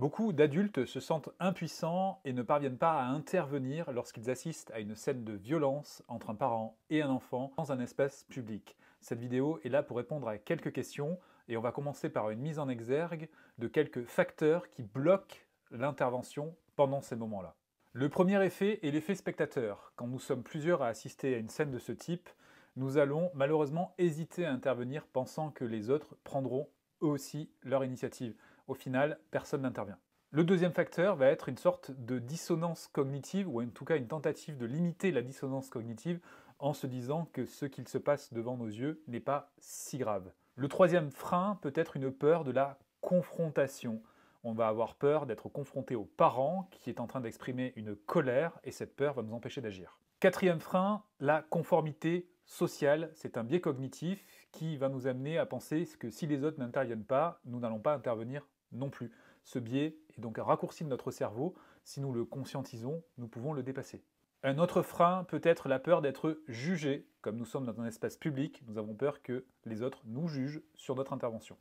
Beaucoup d'adultes se sentent impuissants et ne parviennent pas à intervenir lorsqu'ils assistent à une scène de violence entre un parent et un enfant dans un espace public. Cette vidéo est là pour répondre à quelques questions et on va commencer par une mise en exergue de quelques facteurs qui bloquent l'intervention pendant ces moments-là. Le premier effet est l'effet spectateur. Quand nous sommes plusieurs à assister à une scène de ce type, nous allons malheureusement hésiter à intervenir pensant que les autres prendront eux aussi leur initiative. Au final, personne n'intervient. Le deuxième facteur va être une sorte de dissonance cognitive, ou en tout cas une tentative de limiter la dissonance cognitive en se disant que ce qu'il se passe devant nos yeux n'est pas si grave. Le troisième frein peut être une peur de la confrontation. On va avoir peur d'être confronté au parent qui est en train d'exprimer une colère et cette peur va nous empêcher d'agir. Quatrième frein, la conformité sociale. C'est un biais cognitif qui va nous amener à penser que si les autres n'interviennent pas, nous n'allons pas intervenir non plus. Ce biais est donc un raccourci de notre cerveau. Si nous le conscientisons, nous pouvons le dépasser. Un autre frein peut être la peur d'être jugé. Comme nous sommes dans un espace public, nous avons peur que les autres nous jugent sur notre intervention.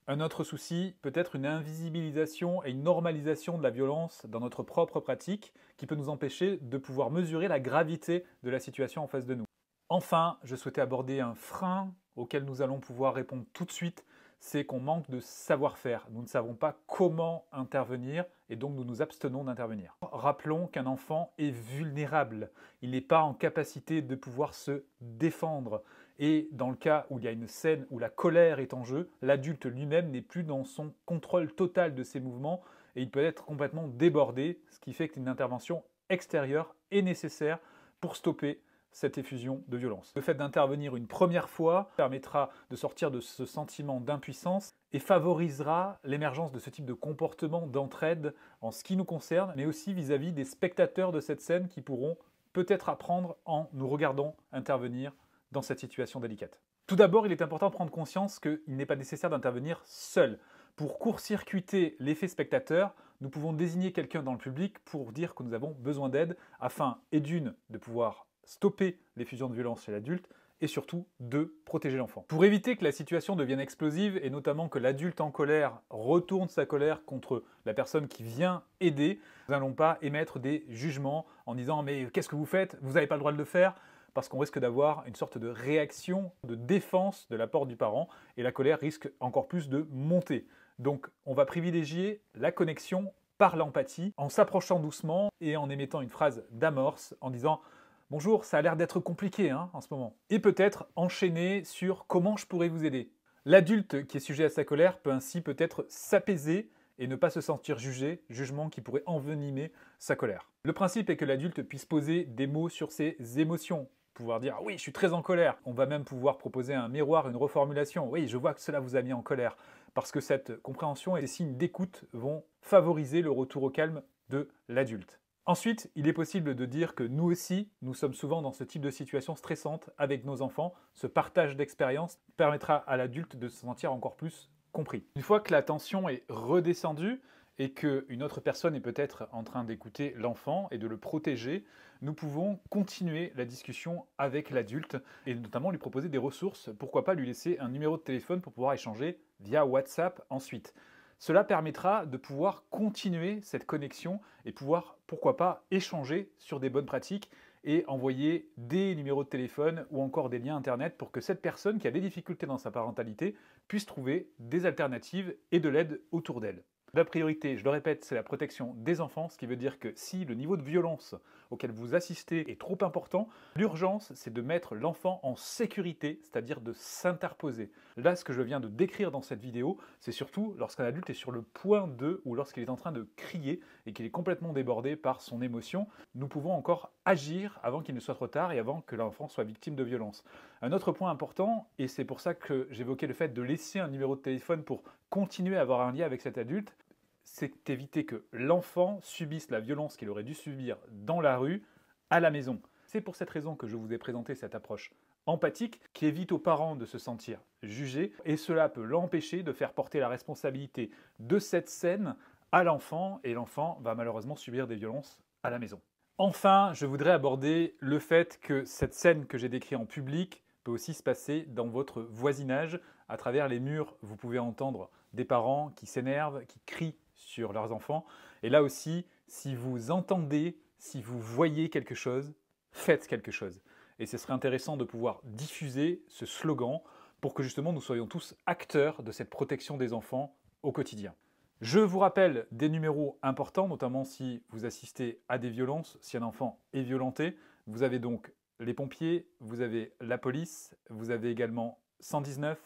Un autre souci peut être une invisibilisation et une normalisation de la violence dans notre propre pratique qui peut nous empêcher de pouvoir mesurer la gravité de la situation en face de nous. Enfin, je souhaitais aborder un frein auquel nous allons pouvoir répondre tout de suite, c'est qu'on manque de savoir-faire. Nous ne savons pas comment intervenir et donc nous nous abstenons d'intervenir. Rappelons qu'un enfant est vulnérable. Il n'est pas en capacité de pouvoir se défendre. Et dans le cas où il y a une scène où la colère est en jeu, l'adulte lui-même n'est plus dans son contrôle total de ses mouvements et il peut être complètement débordé, ce qui fait qu'une intervention extérieure est nécessaire pour stopper cette effusion de violence. Le fait d'intervenir une première fois permettra de sortir de ce sentiment d'impuissance et favorisera l'émergence de ce type de comportement d'entraide en ce qui nous concerne, mais aussi vis-à-vis des spectateurs de cette scène qui pourront peut-être apprendre en nous regardant intervenir dans cette situation délicate. Tout d'abord, il est important de prendre conscience qu'il n'est pas nécessaire d'intervenir seul. Pour court-circuiter l'effet spectateur, nous pouvons désigner quelqu'un dans le public pour dire que nous avons besoin d'aide afin, et d'une, de pouvoir stopper l'effusion de violence chez l'adulte et surtout de protéger l'enfant. Pour éviter que la situation devienne explosive et notamment que l'adulte en colère retourne sa colère contre la personne qui vient aider, nous n'allons pas émettre des jugements en disant « mais qu'est-ce que vous faites? Vous n'avez pas le droit de le faire » parce qu'on risque d'avoir une sorte de réaction de défense de la part du parent et la colère risque encore plus de monter. Donc on va privilégier la connexion par l'empathie en s'approchant doucement et en émettant une phrase d'amorce en disant « Bonjour, ça a l'air d'être compliqué en ce moment ». Et peut-être enchaîner sur « Comment je pourrais vous aider ?» L'adulte qui est sujet à sa colère peut ainsi peut-être s'apaiser et ne pas se sentir jugé, jugement qui pourrait envenimer sa colère. Le principe est que l'adulte puisse poser des mots sur ses émotions, pouvoir dire « Oui, je suis très en colère ». On va même pouvoir proposer un miroir, une reformulation « Oui, je vois que cela vous a mis en colère ». Parce que cette compréhension et les signes d'écoute vont favoriser le retour au calme de l'adulte. Ensuite, il est possible de dire que nous aussi, nous sommes souvent dans ce type de situation stressante avec nos enfants. Ce partage d'expérience permettra à l'adulte de se sentir encore plus compris. Une fois que la tension est redescendue et qu'une autre personne est peut-être en train d'écouter l'enfant et de le protéger, nous pouvons continuer la discussion avec l'adulte et notamment lui proposer des ressources. Pourquoi pas lui laisser un numéro de téléphone pour pouvoir échanger via WhatsApp ensuite. Cela permettra de pouvoir continuer cette connexion et pouvoir, pourquoi pas, échanger sur des bonnes pratiques et envoyer des numéros de téléphone ou encore des liens internet pour que cette personne qui a des difficultés dans sa parentalité puisse trouver des alternatives et de l'aide autour d'elle. La priorité, je le répète, c'est la protection des enfants, ce qui veut dire que si le niveau de violence auquel vous assistez est trop important, l'urgence, c'est de mettre l'enfant en sécurité, c'est-à-dire de s'interposer. Là, ce que je viens de décrire dans cette vidéo, c'est surtout lorsqu'un adulte est sur le point de, ou lorsqu'il est en train de crier et qu'il est complètement débordé par son émotion, nous pouvons encore agir avant qu'il ne soit trop tard et avant que l'enfant soit victime de violence. Un autre point important, et c'est pour ça que j'évoquais le fait de laisser un numéro de téléphone pour continuer à avoir un lien avec cet adulte, c'est éviter que l'enfant subisse la violence qu'il aurait dû subir dans la rue, à la maison. C'est pour cette raison que je vous ai présenté cette approche empathique qui évite aux parents de se sentir jugés et cela peut l'empêcher de faire porter la responsabilité de cette scène à l'enfant et l'enfant va malheureusement subir des violences à la maison. Enfin, je voudrais aborder le fait que cette scène que j'ai décrite en public peut aussi se passer dans votre voisinage. À travers les murs, vous pouvez entendre des parents qui s'énervent, qui crient sur leurs enfants. Et là aussi, si vous entendez, si vous voyez quelque chose, faites quelque chose. Et ce serait intéressant de pouvoir diffuser ce slogan pour que justement nous soyons tous acteurs de cette protection des enfants au quotidien. Je vous rappelle des numéros importants, notamment si vous assistez à des violences, si un enfant est violenté. Vous avez donc les pompiers, vous avez la police, vous avez également 119,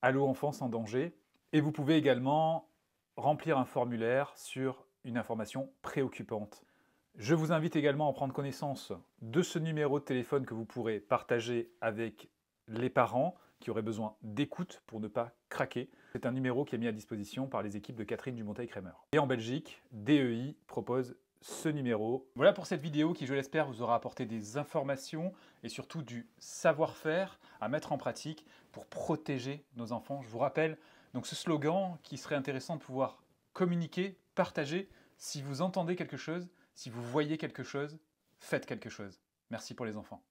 Allo Enfance en danger, et vous pouvez également remplir un formulaire sur une information préoccupante. Je vous invite également à prendre connaissance de ce numéro de téléphone que vous pourrez partager avec les parents qui auraient besoin d'écoute pour ne pas craquer. C'est un numéro qui est mis à disposition par les équipes de Catherine Dumonteil-Crémer. Et en Belgique, DEI propose ce numéro. Voilà pour cette vidéo qui, je l'espère, vous aura apporté des informations et surtout du savoir-faire à mettre en pratique pour protéger nos enfants. Je vous rappelle donc ce slogan qui serait intéressant de pouvoir communiquer, partager. Si vous entendez quelque chose, si vous voyez quelque chose, faites quelque chose. Merci pour les enfants.